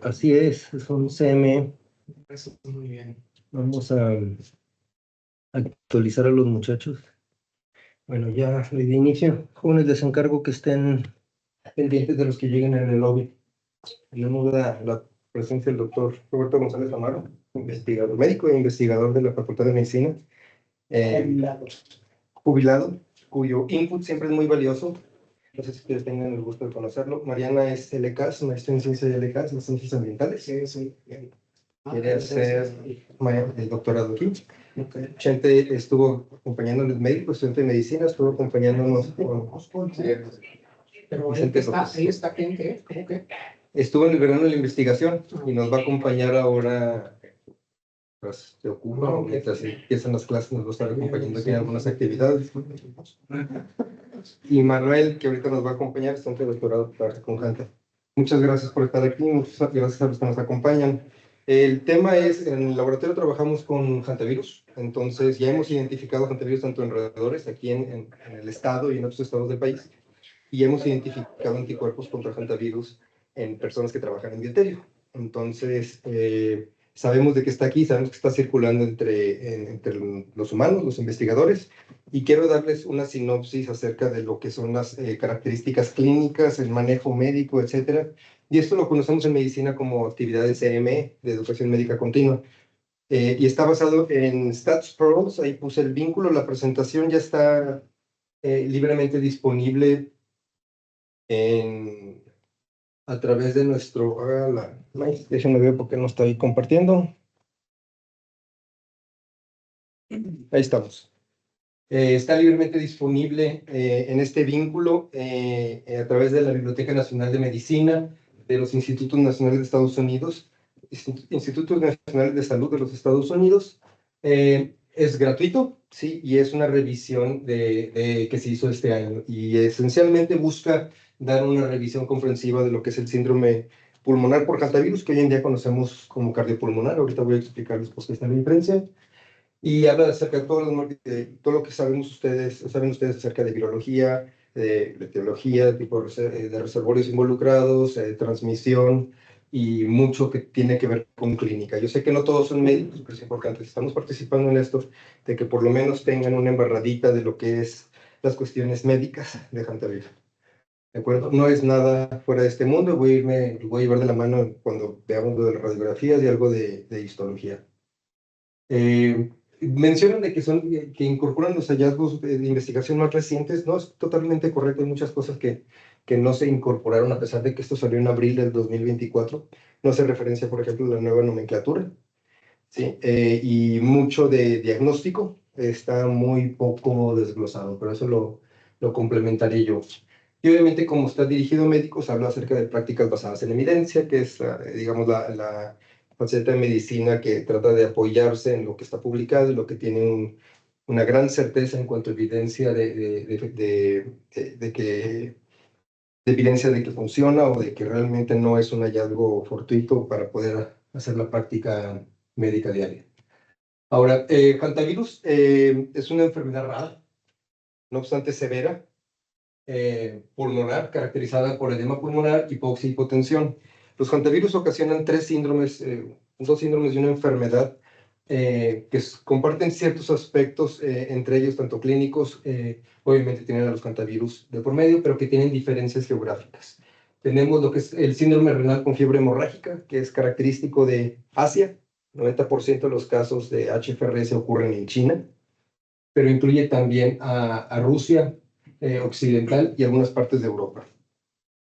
Así es un CME. Eso está muy bien. Vamos a actualizar a los muchachos. Bueno, ya le di inicio. Jóvenes, les encargo que estén pendientes de los que lleguen en el lobby. Tenemos la presencia del doctor Roberto González Amaro, investigador, médico e investigador de la Facultad de Medicina. Jubilado, cuyo input siempre es muy valioso. No sé si ustedes tengan el gusto de conocerlo. Mariana es LCAS, maestra en ciencias de LCAS, en ciencias ambientales. Sí. Quiere hacer el doctorado aquí. Chente estuvo acompañándonos, médico, estudiante de medicina, estuvo acompañándonos con Pero Vicente ahí está, ¿quién qué? ¿Cómo qué? Estuvo en el verano de la investigación y nos va a acompañar ahora, pues, se ocupa, mientras empiezan las clases, nos va a estar acompañando aquí en algunas actividades. Y Manuel, que ahorita nos va a acompañar, estudiante de doctorado con Hunter. Muchas gracias por estar aquí, muchas gracias a los que nos acompañan. El tema es, en el laboratorio trabajamos con hantavirus, entonces ya hemos identificado hantavirus tanto en roedores aquí en el estado y en otros estados del país, y hemos identificado anticuerpos contra hantavirus en personas que trabajan en bioterio. Entonces, sabemos de que está aquí, sabemos que está circulando entre los humanos, los investigadores, y quiero darles una sinopsis acerca de lo que son las características clínicas, el manejo médico, etcétera. Y esto lo conocemos en medicina como actividad de CME, de educación médica continua. Y está basado en StatsPros, ahí puse el vínculo, la presentación ya está libremente disponible a través de nuestro... déjenme ver por qué no está ahí compartiendo. Ahí estamos. Está libremente disponible en este vínculo a través de la Biblioteca Nacional de Medicina, de los Institutos Nacionales de Estados Unidos, Institutos Nacionales de Salud de los Estados Unidos. Es gratuito, sí, y es una revisión que se hizo este año. Y esencialmente busca dar una revisión comprensiva de lo que es el síndrome pulmonar por hantavirus, que hoy en día conocemos como cardiopulmonar. Ahorita voy a explicarles por qué está la diferencia. Y habla acerca de todo lo que saben ustedes acerca de virología, de etiología, tipo de reservorios involucrados, transmisión y mucho que tiene que ver con clínica. Yo sé que no todos son médicos, pero es importante. Estamos participando en esto, de que por lo menos tengan una embarradita de lo que es las cuestiones médicas de hantavirus. ¿De acuerdo? No es nada fuera de este mundo. Voy a llevar de la mano cuando veamos lo de las radiografías y algo de histología. Mencionan de que incorporan los hallazgos de investigación más recientes. No es totalmente correcto, hay muchas cosas que no se incorporaron a pesar de que esto salió en abril del 2024. No hace referencia, por ejemplo, a la nueva nomenclatura, ¿sí? Y mucho de diagnóstico está muy poco desglosado, pero eso lo complementaré yo. Y obviamente, como está dirigido a médicos, habla acerca de prácticas basadas en evidencia, que es, digamos, la faceta de medicina que trata de apoyarse en lo que está publicado y lo que tiene una gran certeza en cuanto a evidencia de evidencia de que funciona o de que realmente no es un hallazgo fortuito para poder hacer la práctica médica diaria. Ahora, hantavirus es una enfermedad rara, no obstante severa, pulmonar, caracterizada por edema pulmonar, hipoxia y hipotensión. Los hantavirus ocasionan dos síndromes de una enfermedad que comparten ciertos aspectos, entre ellos tanto clínicos, obviamente tienen a los hantavirus de por medio, pero que tienen diferencias geográficas. Tenemos lo que es el síndrome renal con fiebre hemorrágica, que es característico de Asia. 90% de los casos de HFRS ocurren en China, pero incluye también a Rusia occidental y algunas partes de Europa.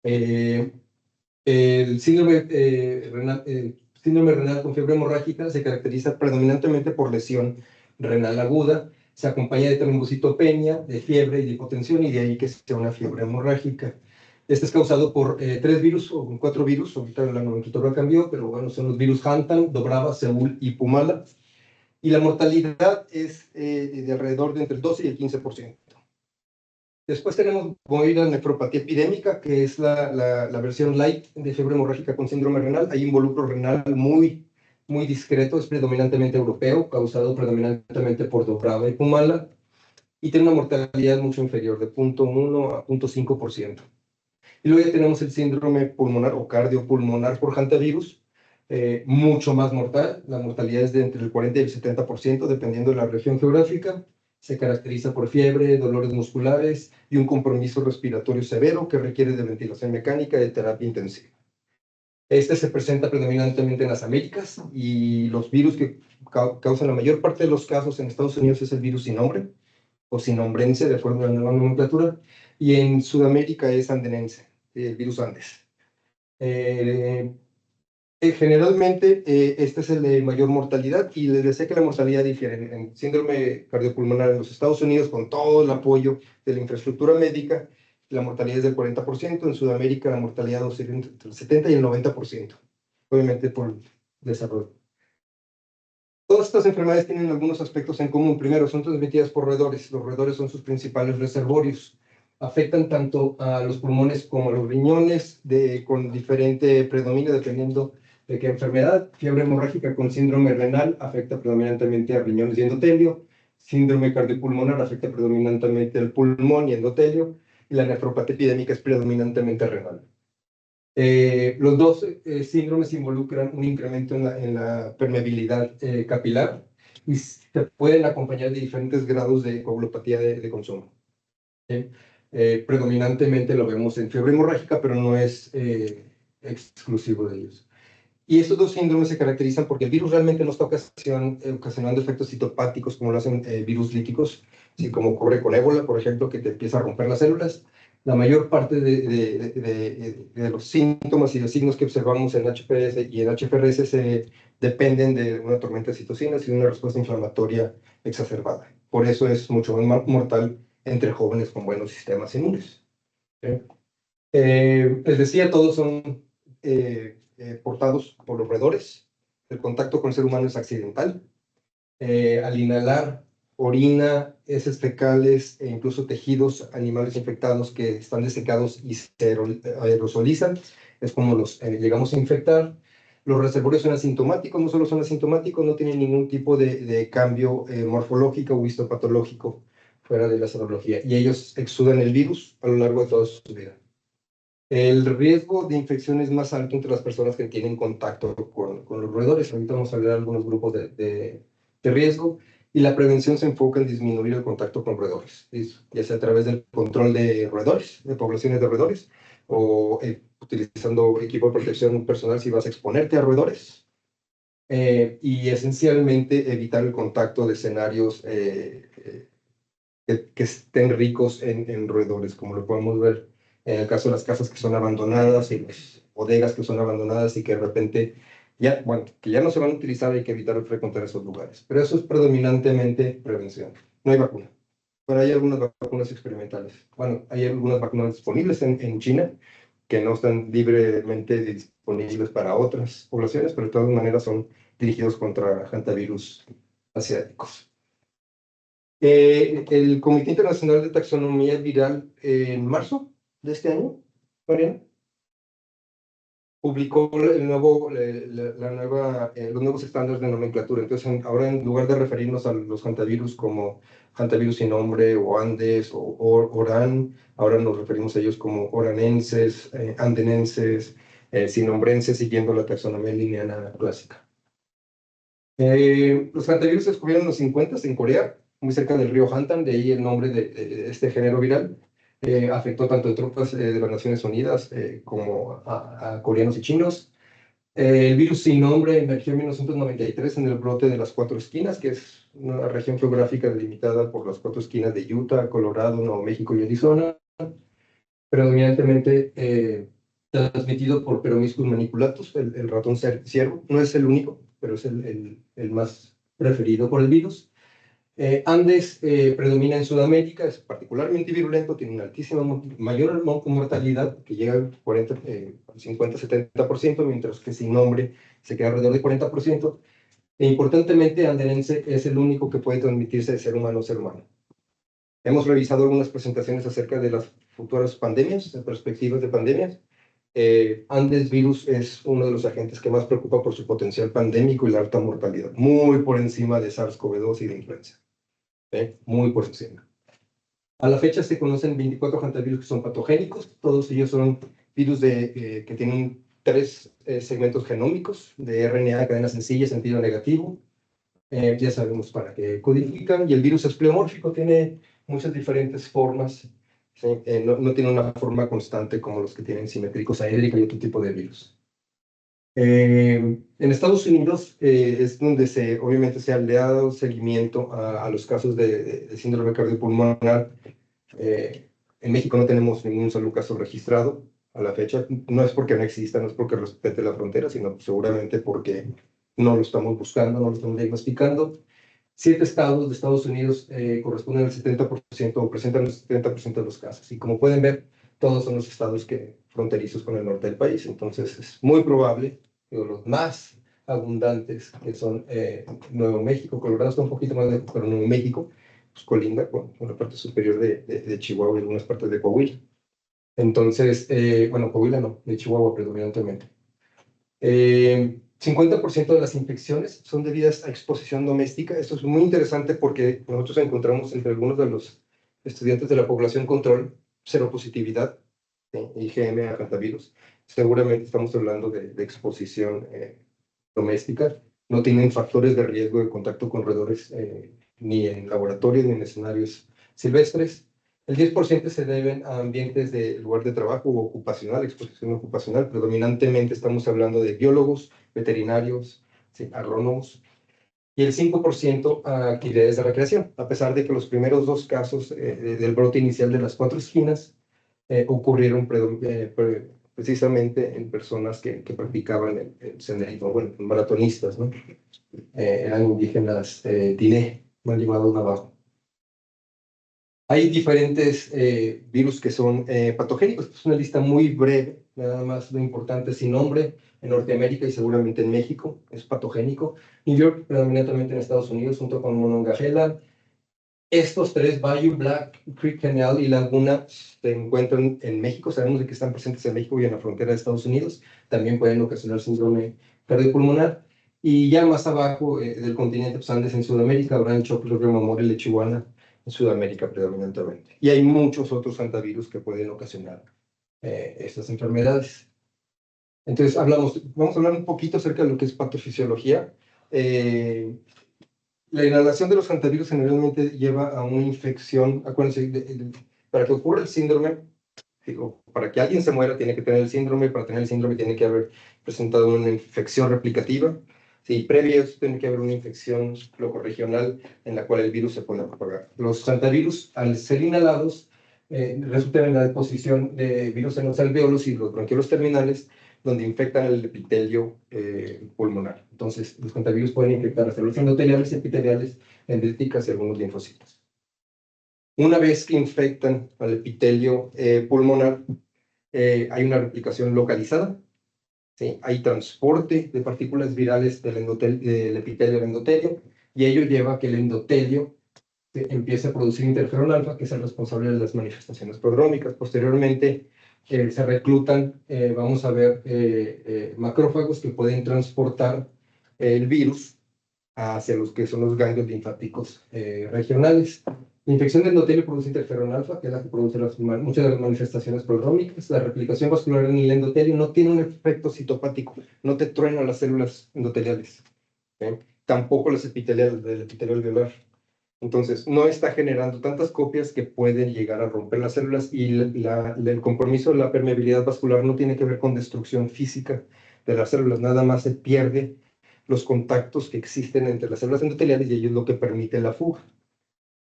El síndrome renal con fiebre hemorrágica se caracteriza predominantemente por lesión renal aguda, se acompaña de trombocitopenia, de fiebre y de hipotensión, y de ahí que sea una fiebre hemorrágica. Este es causado por 3 virus o 4 virus, ahorita la nomenclatura cambió, pero bueno, son los virus Hantan, Dobrava, Seúl y Pumala. Y la mortalidad es de alrededor de entre el 12 y el 15%. Después tenemos boida nefropatía epidémica, que es la versión light de fiebre hemorrágica con síndrome renal. Hay involucro renal muy discreto, es predominantemente europeo, causado predominantemente por Dobrava y Pumala, y tiene una mortalidad mucho inferior, de 0.1 a 0.5%. Y luego ya tenemos el síndrome pulmonar o cardiopulmonar por hantavirus, mucho más mortal. La mortalidad es de entre el 40 y el 70%, dependiendo de la región geográfica. Se caracteriza por fiebre, dolores musculares y un compromiso respiratorio severo que requiere de ventilación mecánica y de terapia intensiva. Este se presenta predominantemente en las Américas y los virus que causan la mayor parte de los casos en Estados Unidos es el virus sin nombre o sinombrense, de acuerdo a la nueva nomenclatura, y en Sudamérica es andenense, el virus Andes. Generalmente, este es el de mayor mortalidad y les decía que la mortalidad difiere. En síndrome cardiopulmonar en los Estados Unidos, con todo el apoyo de la infraestructura médica, la mortalidad es del 40%. En Sudamérica, la mortalidad oscila entre el 70 y el 90%, obviamente por el desarrollo. Todas estas enfermedades tienen algunos aspectos en común. Primero, son transmitidas por roedores. Los roedores son sus principales reservorios. Afectan tanto a los pulmones como a los riñones, con diferente predominio dependiendo de qué enfermedad. Fiebre hemorrágica con síndrome renal afecta predominantemente a riñones y endotelio. Síndrome cardiopulmonar afecta predominantemente al pulmón y endotelio. Y la nefropatía epidémica es predominantemente renal. Los dos síndromes involucran un incremento en la permeabilidad capilar y se pueden acompañar de diferentes grados de coagulopatía de consumo. Predominantemente lo vemos en fiebre hemorrágica, pero no es exclusivo de ellos. Y estos dos síndromes se caracterizan porque el virus realmente no está ocasionando efectos citopáticos como lo hacen virus líticos, así como ocurre con ébola, por ejemplo, que te empieza a romper las células. La mayor parte de los síntomas y los signos que observamos en HPS y en HFRS dependen de una tormenta de citocinas y de una respuesta inflamatoria exacerbada. Por eso es mucho más mortal entre jóvenes con buenos sistemas inmunes. Les decía, todos son portados por los roedores. El contacto con el ser humano es accidental. Al inhalar orina, heces fecales e incluso tejidos animales infectados que están desecados y se aerosolizan, es como los llegamos a infectar. Los reservorios son asintomáticos, no solo son asintomáticos, no tienen ningún tipo de cambio morfológico o histopatológico fuera de la serología, y ellos exudan el virus a lo largo de toda su vida. El riesgo de infección es más alto entre las personas que tienen contacto con los roedores. Ahorita vamos a hablar de algunos grupos de riesgo, y la prevención se enfoca en disminuir el contacto con roedores, ya sea a través del control de roedores, de poblaciones de roedores, o utilizando equipo de protección personal si vas a exponerte a roedores, y esencialmente evitar el contacto de escenarios que estén ricos en roedores, como lo podemos ver en el caso de las casas que son abandonadas y las bodegas que son abandonadas y que de repente que ya no se van a utilizar. Hay que evitar frecuentar esos lugares. Pero eso es predominantemente prevención. No hay vacuna, pero hay algunas vacunas experimentales. Bueno, hay algunas vacunas disponibles en China que no están libremente disponibles para otras poblaciones, pero de todas maneras son dirigidos contra hantavirus asiáticos. El Comité Internacional de Taxonomía Viral, en marzo de este año, Mariana, publicó los nuevos estándares de nomenclatura. Entonces, ahora en lugar de referirnos a los hantavirus como hantavirus sin nombre o Andes o Oran, ahora nos referimos a ellos como oranenses, andenenses, sinombrenses, siguiendo la taxonomía lineana clásica. Los hantavirus se descubrieron en los 50 en Corea, muy cerca del río Hantan, de ahí el nombre de este género viral. Afectó tanto a tropas de las Naciones Unidas como a coreanos y chinos. El virus sin nombre emergió en 1993 en el brote de las Cuatro Esquinas, que es una región geográfica delimitada por las cuatro esquinas de Utah, Colorado, Nuevo México y Arizona, predominantemente transmitido por Peromyscus maniculatus, el ratón ciervo. No es el único, pero es el más preferido por el virus. Andes predomina en Sudamérica, es particularmente virulento, tiene una altísima, mayor mortalidad, que llega al 50-70%, mientras que sin nombre se queda alrededor del 40%. E importantemente, andenense es el único que puede transmitirse de ser humano a ser humano. Hemos revisado algunas presentaciones acerca de las futuras pandemias, de perspectivas de pandemias. Andes virus es uno de los agentes que más preocupa por su potencial pandémico y la alta mortalidad, muy por encima de SARS-CoV-2 y de influenza. Muy por encima. A la fecha se conocen 24 hantavirus que son patogénicos. Todos ellos son virus que tienen 3 segmentos genómicos de RNA, cadena sencilla, sentido negativo. Ya sabemos para qué codifican. Y el virus es pleomórfico, tiene muchas diferentes formas. ¿Sí? No tiene una forma constante como los que tienen simétricos aédrica y otro tipo de virus. En Estados Unidos es donde obviamente se ha dado seguimiento a los casos de síndrome cardiopulmonar. En México no tenemos ningún solo caso registrado a la fecha. No es porque no exista, no es porque respete la frontera, sino seguramente porque no lo estamos buscando, no lo estamos diagnosticando. 7 estados de Estados Unidos corresponden al 70% o presentan el 70% de los casos. Y como pueden ver, todos son los estados fronterizos con el norte del país. Entonces es muy probable que los más abundantes, que son Nuevo México, Colorado está un poquito más lejos, pero Nuevo México pues, colinda con la parte superior de Chihuahua y algunas partes de Coahuila. Entonces, bueno, Coahuila no, de Chihuahua predominantemente. 50% de las infecciones son debidas a exposición doméstica. Esto es muy interesante porque nosotros encontramos entre algunos de los estudiantes de la población control seropositividad IgM a hantavirus. Seguramente estamos hablando de exposición doméstica. No tienen factores de riesgo de contacto con roedores ni en laboratorios ni en escenarios silvestres. El 10% se deben a ambientes de lugar de trabajo o ocupacional, exposición ocupacional. Predominantemente estamos hablando de biólogos, veterinarios, ¿sí? Agrónomos. Y el 5% a actividades de recreación, a pesar de que los primeros 2 casos del brote inicial de las 4 esquinas ocurrieron precisamente en personas que practicaban el senderismo, bueno, maratonistas, ¿no? Eran indígenas diné, mal llamados navajo. Hay diferentes virus que son patogénicos. Es una lista muy breve, nada más lo importante sin nombre. En Norteamérica y seguramente en México es patogénico. New York, predominantemente en Estados Unidos, junto con Monongahela. Estos 3, Bayou, Black Creek Canal y Laguna, se encuentran en México. Sabemos de que están presentes en México y en la frontera de Estados Unidos. También pueden ocasionar síndrome cardiopulmonar. Y ya más abajo del continente, pues Andes en Sudamérica, Orange, Choclo, Río Mamor y Lechuana en Sudamérica predominantemente. Y hay muchos otros hantavirus que pueden ocasionar estas enfermedades. Entonces, vamos a hablar un poquito acerca de lo que es patofisiología. La inhalación de los hantavirus generalmente lleva a una infección. Acuérdense, para que ocurra el síndrome, digo, para que alguien se muera tiene que tener el síndrome, para tener el síndrome tiene que haber presentado una infección replicativa. Sí, previo a eso tiene que haber una infección locorregional en la cual el virus se puede propagar. Los hantavirus, al ser inhalados, resultan en la deposición de virus en los alvéolos y los bronquiolos terminales, donde infectan el epitelio pulmonar. Entonces, los hantavirus pueden infectar las células endoteliales, epiteliales, dendríticas y algunos linfocitos. Una vez que infectan al epitelio pulmonar, hay una replicación localizada. ¿Sí? Hay transporte de partículas virales del epitelio al endotelio, y ello lleva a que el endotelio empiece a producir interferón alfa, que es el responsable de las manifestaciones prodrómicas. Posteriormente se reclutan, vamos a ver, macrófagos que pueden transportar el virus hacia los que son los ganglios linfáticos regionales. La infección de endotelio produce interferón alfa, que es la que produce muchas de las manifestaciones prodrómicas. La replicación vascular en el endotelio no tiene un efecto citopático, no te truena las células endoteliales, tampoco las epiteliales del epitelio alveolar. Entonces, no está generando tantas copias que pueden llegar a romper las células, y el compromiso de la permeabilidad vascular no tiene que ver con destrucción física de las células, nada más se pierde los contactos que existen entre las células endoteliales y ello es lo que permite la fuga.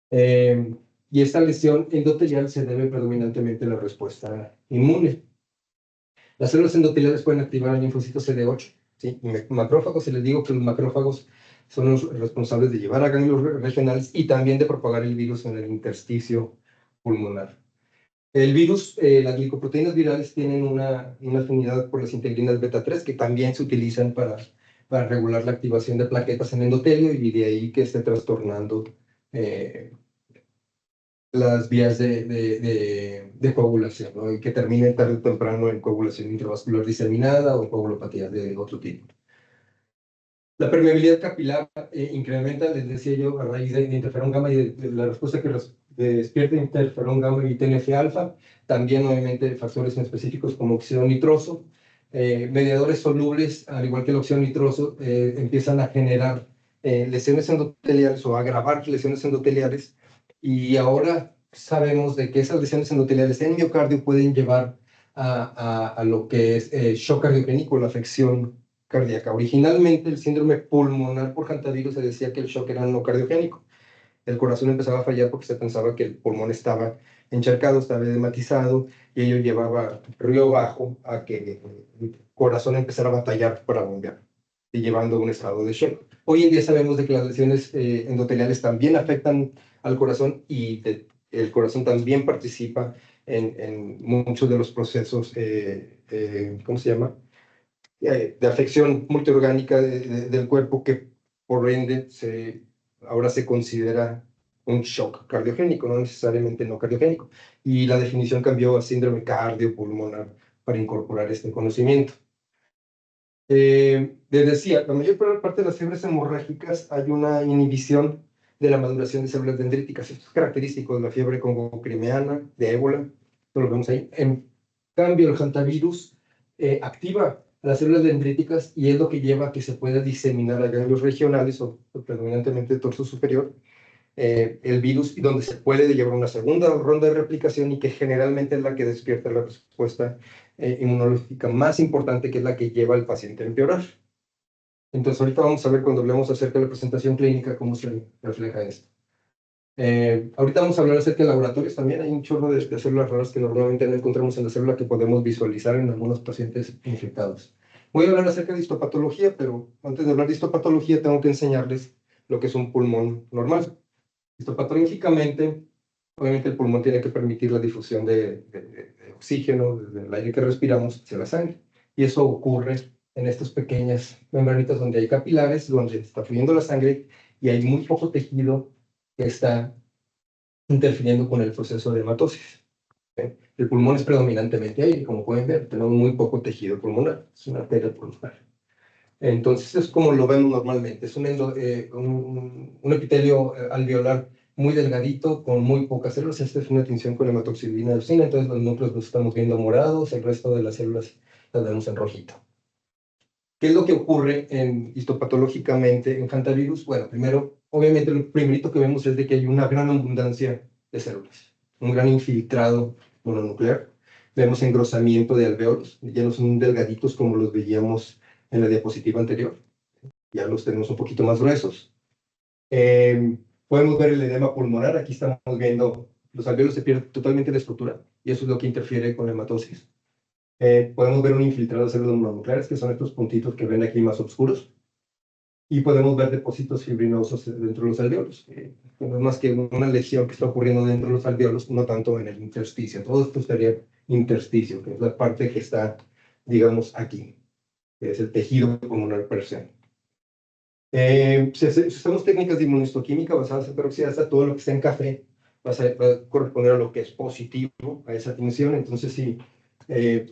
Y esta lesión endotelial se debe predominantemente a la respuesta inmune. Las células endoteliales pueden activar el linfocito CD8, ¿sí? Macrófagos, se les digo que los macrófagos son los responsables de llevar a ganglios regionales y también de propagar el virus en el intersticio pulmonar. El virus, las glicoproteínas virales tienen una afinidad por las integrinas beta-3 que también se utilizan para regular la activación de plaquetas en endotelio, y de ahí que esté trastornando las vías de coagulación, ¿no? Y que termine tarde o temprano en coagulación intravascular diseminada o coagulopatía de otro tipo. La permeabilidad capilar incrementa, les decía yo, a raíz de interferón gamma y de la respuesta despierta interferón gamma y TNF-alfa, también obviamente factores específicos como óxido nitroso, mediadores solubles, al igual que el óxido nitroso, empiezan a generar lesiones endoteliales o a agravar lesiones endoteliales, y ahora sabemos de que esas lesiones endoteliales en miocardio pueden llevar a lo que es shock cardiogénico, la afección cardíaca. Originalmente el síndrome pulmonar por hantavirus se decía que el shock era no cardiogénico. El corazón empezaba a fallar porque se pensaba que el pulmón estaba encharcado, estaba edematizado, y ello llevaba río abajo a que el corazón empezara a batallar para bombear, y llevando a un estado de shock. Hoy en día sabemos de que las lesiones endoteliales también afectan al corazón, y el corazón también participa en muchos de los procesos, ¿cómo se llama? De afección multiorgánica del cuerpo, que por ende ahora se considera un shock cardiogénico, no necesariamente no cardiogénico. Y la definición cambió a síndrome cardiopulmonar para incorporar este conocimiento. Les decía, la mayor parte de las fiebres hemorrágicas hay una inhibición de la maduración de células dendríticas. Esto es característico de la fiebre congo-crimeana, de ébola, esto lo vemos ahí. En cambio, el hantavirus activa las células dendríticas, y es lo que lleva a que se pueda diseminar a ganglios regionales o predominantemente torso superior el virus, y donde se puede llevar una segunda ronda de replicación, y que generalmente es la que despierta la respuesta inmunológica más importante, que es la que lleva al paciente a empeorar. Entonces ahorita vamos a ver, cuando hablemos acerca de la presentación clínica, cómo se refleja esto. Ahorita vamos a hablar acerca de laboratorios. También hay un chorro de células raras que normalmente no encontramos en la célula, que podemos visualizar en algunos pacientes infectados. Voy a hablar acerca de histopatología, pero antes de hablar de histopatología tengo que enseñarles lo que es un pulmón normal. Histopatológicamente, obviamente el pulmón tiene que permitir la difusión de oxígeno del aire que respiramos hacia la sangre, y eso ocurre en estas pequeñas membranitas donde hay capilares, donde está fluyendo la sangre, y hay muy poco tejido que está interfiriendo con el proceso de hematosis. El pulmón es predominantemente aire, como pueden ver, tenemos muy poco tejido pulmonar, es una arteria pulmonar. Entonces es como lo vemos normalmente, es un epitelio alveolar muy delgadito, con muy pocas células. Esta es una tinción con hematoxilina de eosina, entonces los núcleos los estamos viendo morados, el resto de las células las vemos en rojito. ¿Qué es lo que ocurre histopatológicamente en hantavirus? Bueno, primero, obviamente lo primerito que vemos es de que hay una gran abundancia de células, un gran infiltrado mononuclear. Vemos engrosamiento de alveolos, ya no son delgaditos como los veíamos en la diapositiva anterior, ya los tenemos un poquito más gruesos. Podemos ver el edema pulmonar. Aquí estamos viendo los alveolos se pierden totalmente la estructura, y eso es lo que interfiere con la hematosis. Podemos ver un infiltrado de células mononucleares, que son estos puntitos que ven aquí más oscuros, y podemos ver depósitos fibrinosos dentro de los alveolos. No es más que una lesión que está ocurriendo dentro de los alveolos, no tanto en el intersticio. Todo esto sería intersticio, que es la parte que está, digamos, aquí, que es el tejido pulmonar per se. Si usamos técnicas de inmunohistoquímica basadas en peroxidasa, todo lo que está en café va a corresponder a lo que es positivo a esa tinción. Entonces, si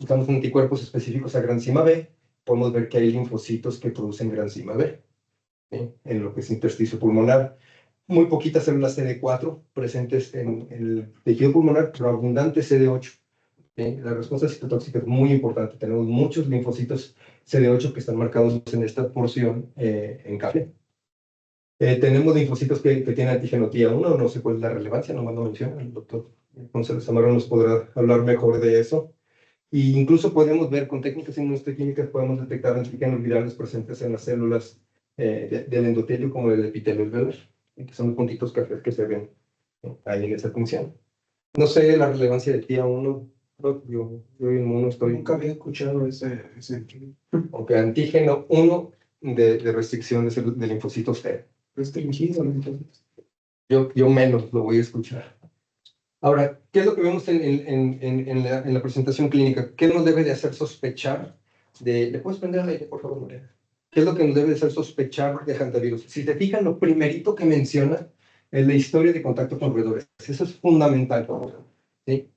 usamos anticuerpos específicos a granzima B, podemos ver que hay linfocitos que producen granzima B, ¿sí?, en lo que es intersticio pulmonar. Muy poquitas células CD4 presentes en el tejido pulmonar, pero abundante CD8. ¿Sí? La respuesta citotóxica es muy importante. Tenemos muchos linfocitos CD8 que están marcados en esta porción en café. Tenemos linfocitos que tienen antígeno TIA1, no sé cuál es la relevancia, nomás lo menciona el doctor González Zamora, nos podrá hablar mejor de eso. Y incluso podemos ver con técnicas inmunohistoquímicas, podemos detectar antígenos virales presentes en las células del endotelio, como del epitelio alveolar, que son los puntitos cafés que se ven ahí en esa función. No sé la relevancia de TIA1. Yo inmuno estoy. Nunca había escuchado ese. Aunque antígeno 1 de restricción de linfocitos T. Restringido, entonces. Yo menos lo voy a escuchar. Ahora, ¿qué es lo que vemos en la presentación clínica? ¿Qué nos debe de hacer sospechar ¿Le puedes prender el aire, por favor, María? ¿Qué es lo que nos debe de hacer sospechar de hantavirus? Si te fijan, lo primerito que menciona es la historia de contacto con roedores. Eso es fundamental, ¿sí?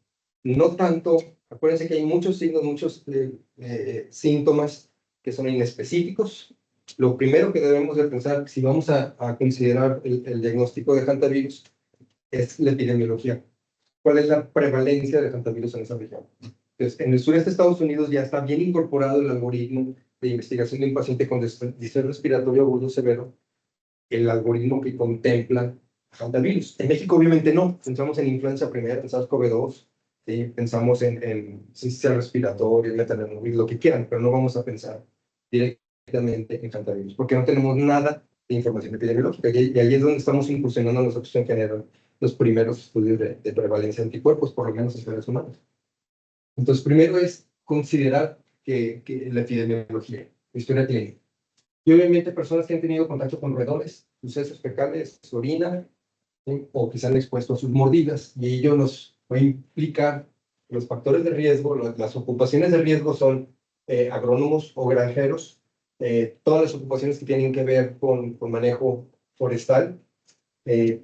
No tanto, acuérdense que hay muchos signos, muchos síntomas que son inespecíficos. Lo primero que debemos de pensar, si vamos a considerar el diagnóstico de hantavirus, es la epidemiología. ¿Cuál es la prevalencia de hantavirus en esa región? Entonces, en el sureste de Estados Unidos ya está bien incorporado el algoritmo de investigación de un paciente con distrés respiratorio agudo severo, el algoritmo que contempla hantavirus. En México obviamente no, pensamos en influenza primera, en SARS-CoV-2, ¿sí? Pensamos en sincicial respiratoria, metaneumovirus, lo que quieran, pero no vamos a pensar directamente en hantavirus, porque no tenemos nada de información epidemiológica, y ahí es donde estamos incursionando nosotros en general los primeros estudios de prevalencia de anticuerpos, por lo menos en seres humanos. Entonces, primero es considerar que la epidemiología, la historia clínica. Y obviamente personas que han tenido contacto con roedores, sus heces fecales, su orina, ¿sí? O que se han expuesto a sus mordidas. Y ello nos va a implicar los factores de riesgo, las ocupaciones de riesgo son agrónomos o granjeros, todas las ocupaciones que tienen que ver con manejo forestal,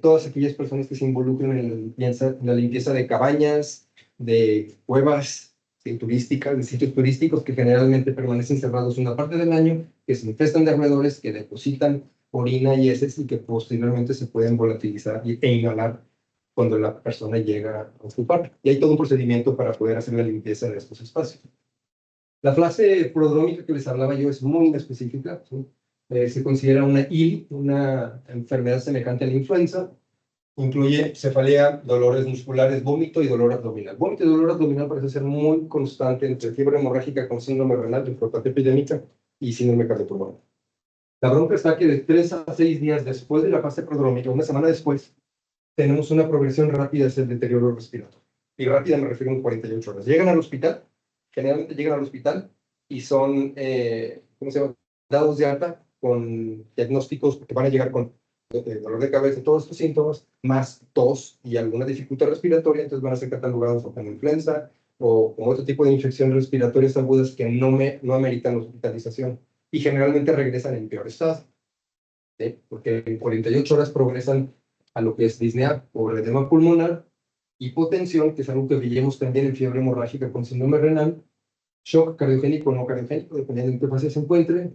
todas aquellas personas que se involucran en la limpieza de cabañas, de cuevas turísticas, de sitios turísticos que generalmente permanecen cerrados una parte del año, que se infestan de roedores, que depositan orina y heces y que posteriormente se pueden volatilizar e inhalar cuando la persona llega a ocupar. Y hay todo un procedimiento para poder hacer la limpieza de estos espacios. La fase prodrómica que les hablaba yo es muy específica, ¿sí? Se considera una IL, una enfermedad semejante a la influenza. Incluye cefalea, dolores musculares, vómito y dolor abdominal. Vómito y dolor abdominal parece ser muy constante entre fiebre hemorrágica con síndrome renal, nefropatía epidémica y síndrome cardiopulmonar. La bronca está que de 3 a 6 días después de la fase prodrómica, una semana después, tenemos una progresión rápida hacia el deterioro respiratorio. Y rápida me refiero a 48 horas. Llegan al hospital, generalmente llegan al hospital y son, ¿cómo se llama?, dados de alta con diagnósticos que van a llegar con dolor de cabeza, todos estos síntomas, más tos y alguna dificultad respiratoria, entonces van a ser catalogados o como influenza o como otro tipo de infecciones respiratorias agudas que no ameritan hospitalización y generalmente regresan en peor estado, ¿sí? Porque en 48 horas progresan a lo que es disnea o edema pulmonar, hipotensión, que es algo que veíamos también en fiebre hemorrágica con síndrome renal, shock cardiogénico o no cardiogénico, dependiendo en qué fase se encuentre.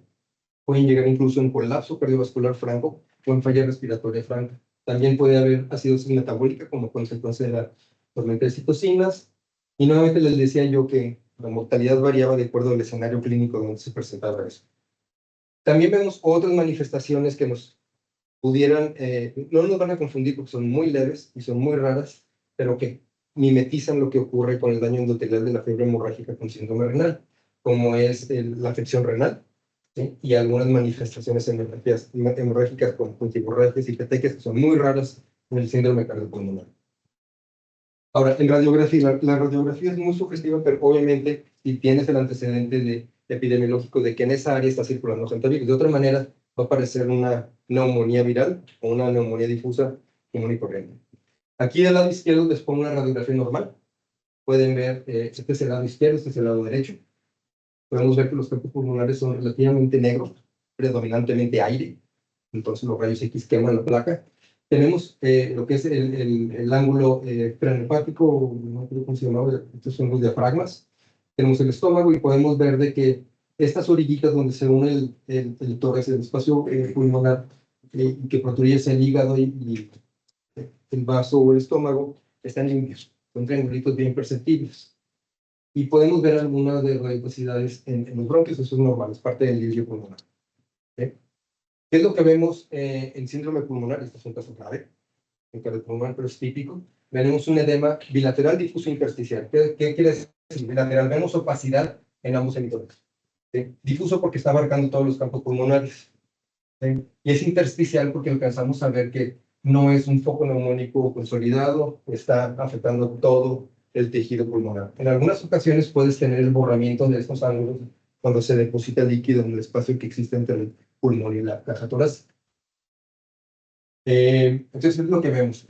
Pueden llegar incluso en colapso cardiovascular franco o en falla respiratoria franca. También puede haber acidosis metabólica como consecuencia de la tormenta de citocinas. Y nuevamente les decía yo que la mortalidad variaba de acuerdo al escenario clínico donde se presentaba eso. También vemos otras manifestaciones que nos pudieran, no nos van a confundir porque son muy leves y son muy raras, pero que mimetizan lo que ocurre con el daño endotelial de la fiebre hemorrágica con síndrome renal, como es la afección renal, ¿sí? Y algunas manifestaciones hemorrágicas como puntiforragias y petecas que son muy raras en el síndrome cardiopulmonar. Ahora, en radiografía, la radiografía es muy sugestiva, pero obviamente si tienes el antecedente epidemiológico de que en esa área está circulando hantavirus, de otra manera va a aparecer una neumonía viral o una neumonía difusa común y corriente. Aquí del lado izquierdo les pongo una radiografía normal. Pueden ver, este es el lado izquierdo, este es el lado derecho. Podemos ver que los campos pulmonares son relativamente negros, predominantemente aire. Entonces los rayos X queman la placa. Tenemos lo que es el ángulo craneopático, no creo cómo se llamaba, estos son los diafragmas. Tenemos el estómago y podemos ver de que estas orillitas donde se une el tórax, el espacio pulmonar, que protruye el hígado y el vaso o el estómago, están limpios, son triangulitos bien perceptibles. Y podemos ver algunas de radiopacidades en los bronquios, eso es normal, es parte del lirio pulmonar. ¿Sí? ¿Qué es lo que vemos en síndrome pulmonar? Este es un caso grave, en cardiopulmonar, pero es típico. Tenemos un edema bilateral difuso intersticial. ¿Qué quiere decir bilateral? Vemos opacidad en ambos emisores. ¿Sí? Difuso porque está abarcando todos los campos pulmonares. ¿Sí? Y es intersticial porque alcanzamos a ver que no es un foco neumónico consolidado, está afectando todo el tejido pulmonar. En algunas ocasiones puedes tener el borramiento de estos ángulos cuando se deposita líquido en el espacio que existe entre el pulmón y la caja torácica. Entonces es lo que vemos.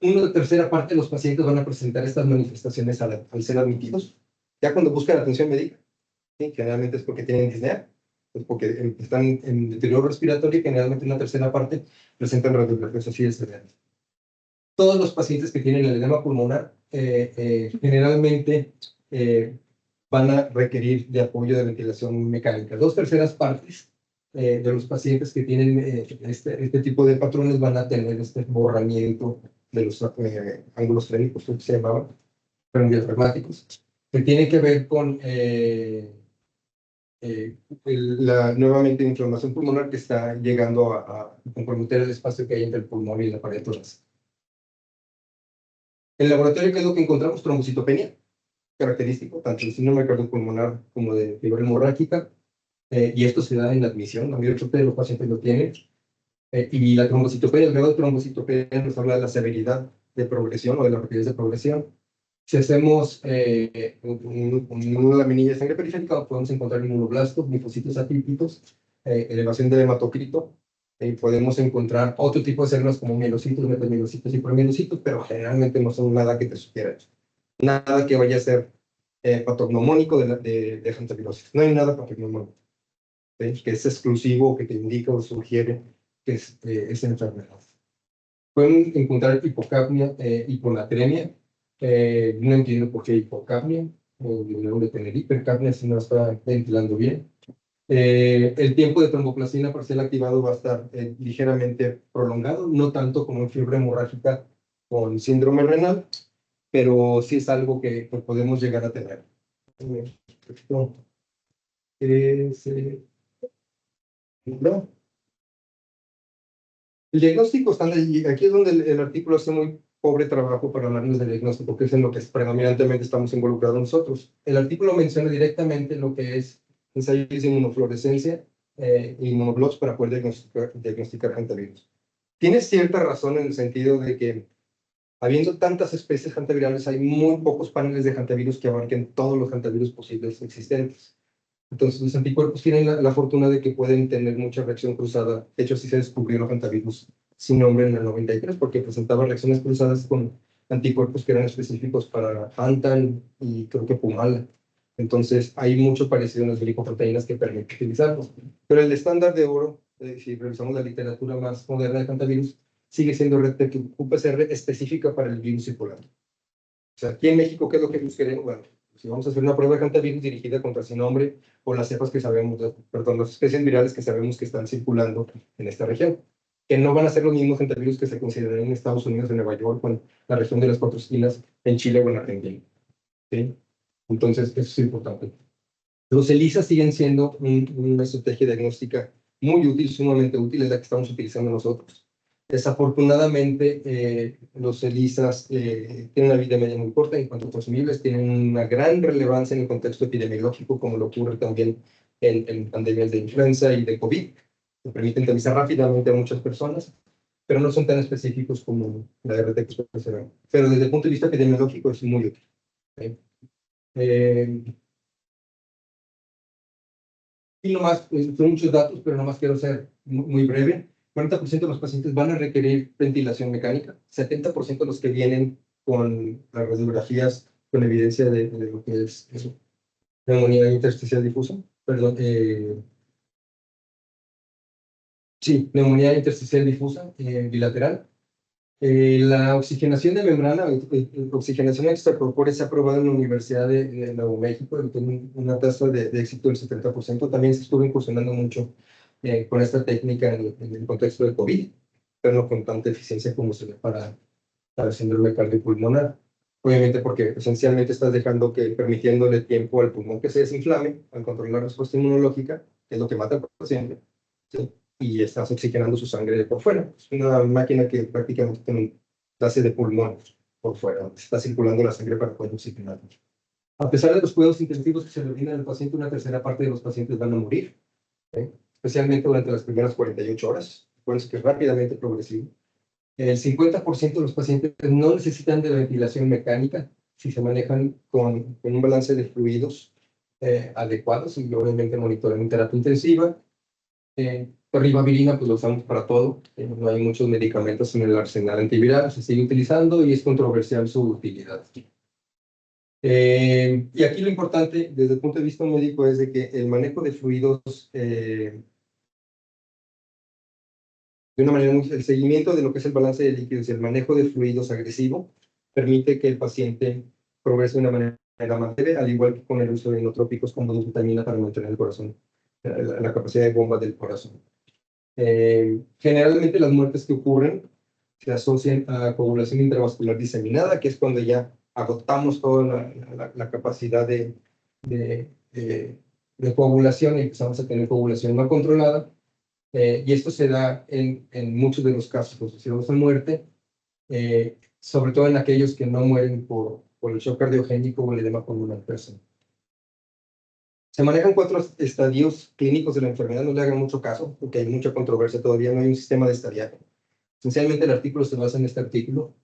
Una tercera parte de los pacientes van a presentar estas manifestaciones al ser admitidos. Ya cuando buscan atención médica, ¿sí? Generalmente es porque tienen disnea, pues porque están en deterioro respiratorio y generalmente una tercera parte presentan radiografías así de severas. Todos los pacientes que tienen el edema pulmonar generalmente van a requerir de apoyo de ventilación mecánica. 2/3 partes de los pacientes que tienen este tipo de patrones van a tener este borramiento de los ángulos frénicos, que se llamaban, pero diafragmáticos, que tiene que ver con nuevamente inflamación pulmonar que está llegando a comprometer el espacio que hay entre el pulmón y la pared torácica. En el laboratorio, ¿qué es lo que encontramos? Trombocitopenia, característico tanto del síndrome cardiopulmonar como de fiebre hemorrágica, y esto se da en la admisión, la mayor parte de los pacientes lo tienen, y la trombocitopenia, el grado de trombocitopenia nos habla de la severidad de progresión o de la rapidez de progresión. Si hacemos una laminilla de sangre periférica, podemos encontrar inmunoblastos, linfocitos atípicos, elevación del hematocrito, podemos encontrar otro tipo de células como mielocitos, metamielocitos y promielocitos, pero generalmente no son nada que te sugiera eso. Nada que vaya a ser patognomónico de hantavirosis. No hay nada patognomónico, que es exclusivo, que te indica o sugiere que es esa enfermedad. Pueden encontrar hipocapnia, hiponatremia. No entiendo por qué hipocapnia, debemos de tener hipercapnia si no está ventilando bien. El tiempo de tromboplastina parcial activado va a estar ligeramente prolongado, no tanto como en fiebre hemorrágica con síndrome renal, pero sí es algo que podemos llegar a tener. No. El diagnóstico está allí. Aquí es donde el artículo hace muy pobre trabajo para hablarnos del diagnóstico, que es en lo que predominantemente estamos involucrados nosotros. El artículo menciona directamente lo que es ensayos de inmunofluorescencia e inmunoblots para poder diagnosticar hantavirus. Tiene cierta razón en el sentido de que, habiendo tantas especies hantavirales, hay muy pocos paneles de hantavirus que abarquen todos los hantavirus posibles existentes. Entonces, los anticuerpos tienen la fortuna de que pueden tener mucha reacción cruzada. De hecho, sí se descubrieron hantavirus sin nombre en el 93 porque presentaban reacciones cruzadas con anticuerpos que eran específicos para Hantan y creo que Pumala. Entonces, hay mucho parecido en las glicoproteínas que permiten utilizarlos. Pero el estándar de oro, si revisamos la literatura más moderna de hantavirus, sigue siendo UPCR específica para el virus circular. O sea, aquí en México, ¿qué es lo que queremos? Bueno, si vamos a hacer una prueba de hantavirus dirigida contra sin nombre o las cepas que sabemos, perdón, las especies virales que sabemos que están circulando en esta región, que no van a ser los mismos hantavirus que se consideran en Estados Unidos, en Nueva York, o en la región de las Cuatro Esquinas, en Chile o en Argentina. ¿Sí? Entonces, eso es importante. Los ELISA siguen siendo una estrategia diagnóstica muy útil, sumamente útil, es la que estamos utilizando nosotros. Desafortunadamente, los ELISAs tienen una vida media muy corta en cuanto a consumibles, tienen una gran relevancia en el contexto epidemiológico, como lo ocurre también en pandemias de influenza y de COVID, que permiten revisar rápidamente a muchas personas, pero no son tan específicos como la RT-PCR. Pero desde el punto de vista epidemiológico es muy útil. ¿Sí? Y nomás, son muchos datos, pero nomás quiero ser muy breve. 40% de los pacientes van a requerir ventilación mecánica, 70% de los que vienen con las radiografías con evidencia de lo que es eso, neumonía intersticial difusa, perdón, sí, neumonía intersticial difusa bilateral. La oxigenación de membrana, oxigenación extracorpórea se ha aprobado en la Universidad de Nuevo México y tiene una tasa de éxito del 70%. También se estuvo incursionando mucho con esta técnica en el contexto del COVID, pero no con tanta eficiencia como se ve para el síndrome cardiopulmonar. Obviamente porque esencialmente estás permitiéndole tiempo al pulmón que se desinflame, al controlar la respuesta inmunológica, que es lo que mata al paciente, ¿sí? Y estás oxigenando su sangre por fuera. Es una máquina que prácticamente tiene un clase de pulmón por fuera, está circulando la sangre para poder oxigenar. A pesar de los cuidados intensivos que se le brindan al paciente, una tercera parte de los pacientes van a morir, ¿sí? Especialmente durante las primeras 48 horas, por eso que es rápidamente progresivo. El 50% de los pacientes no necesitan de ventilación mecánica si se manejan con un balance de fluidos adecuados y obviamente monitorean en terapia intensiva. Ribavirina, pues lo usamos para todo. No hay muchos medicamentos en el arsenal antiviral, se sigue utilizando y es controversial su utilidad. Y aquí lo importante desde el punto de vista médico es de que el manejo de fluidos, de una manera el seguimiento de lo que es el balance de líquidos y el manejo de fluidos agresivo permite que el paciente progrese de una manera más leve, al igual que con el uso de inotrópicos como dobutamina para mantener el corazón, la capacidad de bomba del corazón. Generalmente las muertes que ocurren se asocian a coagulación intravascular diseminada, que es cuando ya agotamos toda la capacidad de coagulación y empezamos a tener coagulación no controlada. Y esto se da en muchos de los casos asociados a muerte, sobre todo en aquellos que no mueren por el shock cardiogénico o el edema pulmonar persona. Se manejan 4 estadios clínicos de la enfermedad, no le hagan mucho caso, porque hay mucha controversia todavía, no hay un sistema de estadiaje. Esencialmente el artículo se basa en este artículo.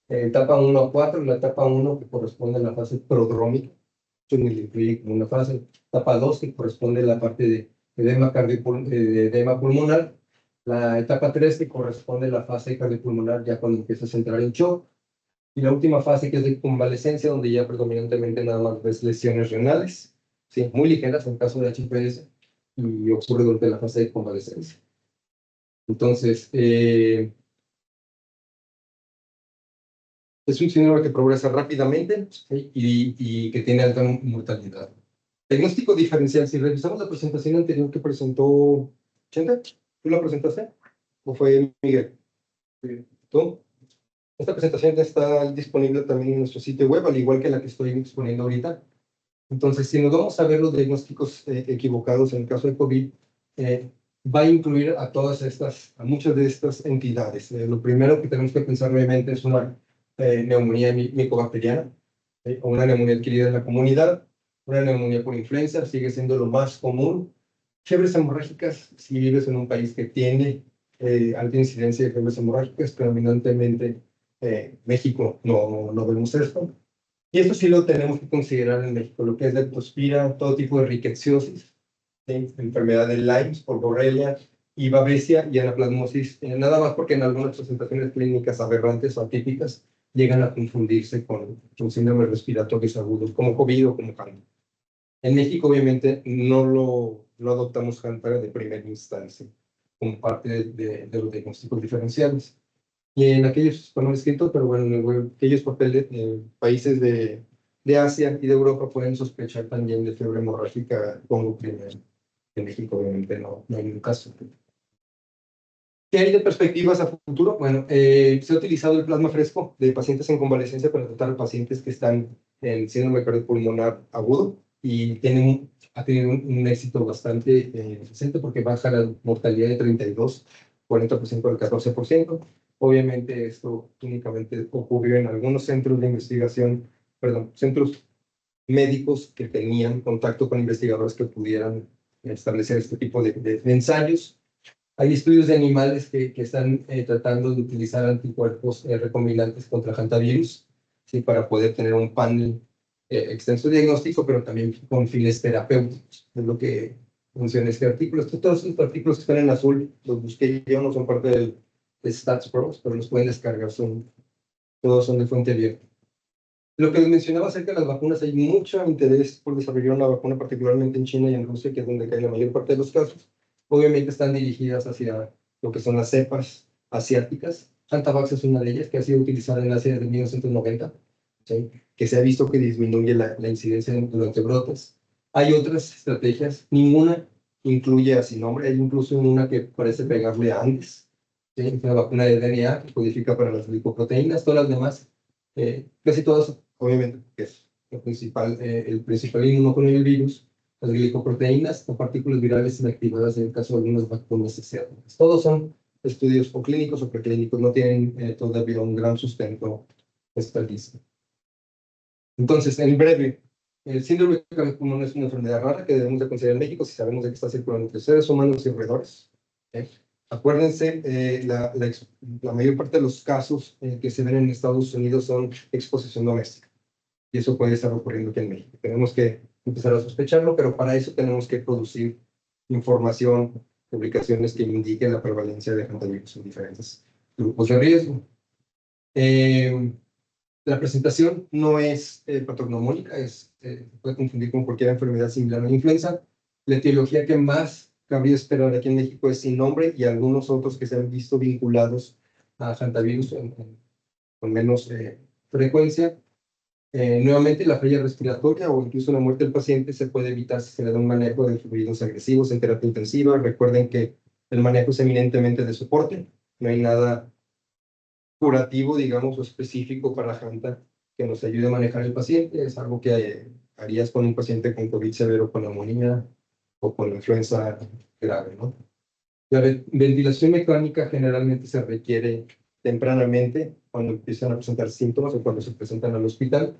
Etapa 1 a 4, la etapa 1 que corresponde a la fase prodrómica, eso ni le incluye como una fase. Etapa 2 que corresponde a la parte de edema pulmonar. La etapa 3 que corresponde a la fase cardiopulmonar ya cuando empiezas a entrar en shock. Y la última fase que es de convalescencia, donde ya predominantemente nada más ves lesiones renales, sí, muy ligeras en caso de HPS, y ocurre durante la fase de convalescencia. Entonces, es un síndrome que progresa rápidamente, ¿sí? y que tiene alta mortalidad. Diagnóstico diferencial. Si revisamos la presentación anterior que presentó Chente, ¿tú la presentaste? ¿O fue Miguel? ¿Tú? Esta presentación ya está disponible también en nuestro sitio web, al igual que la que estoy exponiendo ahorita. Entonces, si nos vamos a ver los diagnósticos equivocados en el caso de COVID, va a incluir a todas estas, a muchas de estas entidades. Lo primero que tenemos que pensar obviamente es una neumonía micobacteriana, o una neumonía adquirida en la comunidad, una neumonía por influenza, sigue siendo lo más común. Fiebres hemorrágicas, si vives en un país que tiene alta incidencia de fiebres hemorrágicas, predominantemente México no vemos esto. Y esto sí lo tenemos que considerar en México, lo que es leptospira, todo tipo de rickettsiosis, ¿sí? Enfermedad de Lyme por Borrelia y Babesia y anaplasmosis, nada más porque en algunas presentaciones clínicas aberrantes o atípicas llegan a confundirse con síndromes respiratorios agudos, como COVID o como HANTA. En México, obviamente, no adoptamos HANTA de primera instancia como parte de los diagnósticos diferenciales. Y en aquellos, no escrito, pero bueno, en aquellos países de Asia y de Europa pueden sospechar también de fiebre hemorrágica como primero. En México, obviamente, no hay ningún caso. ¿Qué hay de perspectivas a futuro? Bueno, se ha utilizado el plasma fresco de pacientes en convalescencia para tratar a pacientes que están en síndrome cardiopulmonar agudo y ha tenido un éxito bastante decente porque baja la mortalidad de 32, 40% al 14%. Obviamente esto únicamente ocurrió en algunos centros de investigación, perdón, centros médicos que tenían contacto con investigadores que pudieran establecer este tipo de ensayos. Hay estudios de animales que están tratando de utilizar anticuerpos recombinantes contra hantavirus, ¿sí? Para poder tener un panel extenso diagnóstico, pero también con fines terapéuticos. Es lo que menciona este artículo. Todos estos artículos que están en azul, los busqué yo, no son parte de StatsPro, pero los pueden descargar, todos son de fuente abierta. Lo que les mencionaba acerca de las vacunas, hay mucho interés por desarrollar una vacuna, particularmente en China y en Rusia, que es donde cae la mayor parte de los casos. Obviamente están dirigidas hacia lo que son las cepas asiáticas. Antavax es una de ellas que ha sido utilizada en Asia desde 1990, ¿sí? Que se ha visto que disminuye la incidencia durante brotes. Hay otras estrategias, ninguna incluye así nombre, hay incluso una que parece pegarle a Andes, ¿sí? Es una vacuna de DNA que codifica para las glicoproteínas, todas las demás, casi todas, obviamente, que es el principal inmuno con el virus, las glicoproteínas o partículas virales inactivadas en el caso de algunas vacunas externas. Todos son estudios o clínicos o preclínicos, no tienen todavía un gran sustento estadístico. Entonces, en breve, el síndrome cardiopulmonar es una enfermedad rara que debemos de considerar en México si sabemos de que está circulando entre seres humanos y roedores. Acuérdense, la mayor parte de los casos que se ven en Estados Unidos son exposición doméstica. Y eso puede estar ocurriendo aquí en México. Tenemos que empezar a sospecharlo, pero para eso tenemos que producir información, publicaciones que indiquen la prevalencia de hantavirus en diferentes grupos de riesgo. La presentación no es patognomónica, se puede confundir con cualquier enfermedad similar a la influenza. La etiología que más cabría esperar aquí en México es sin nombre y algunos otros que se han visto vinculados a hantavirus con menos frecuencia. Nuevamente, la falla respiratoria o incluso la muerte del paciente se puede evitar si se le da un manejo de fluidos agresivos en terapia intensiva. Recuerden que el manejo es eminentemente de soporte, no hay nada curativo, digamos, o específico para Hanta que nos ayude a manejar el paciente. Es algo que harías con un paciente con COVID severo, con neumonía o con influenza grave, ¿no? La ventilación mecánica generalmente se requiere tempranamente cuando empiezan a presentar síntomas o cuando se presentan al hospital.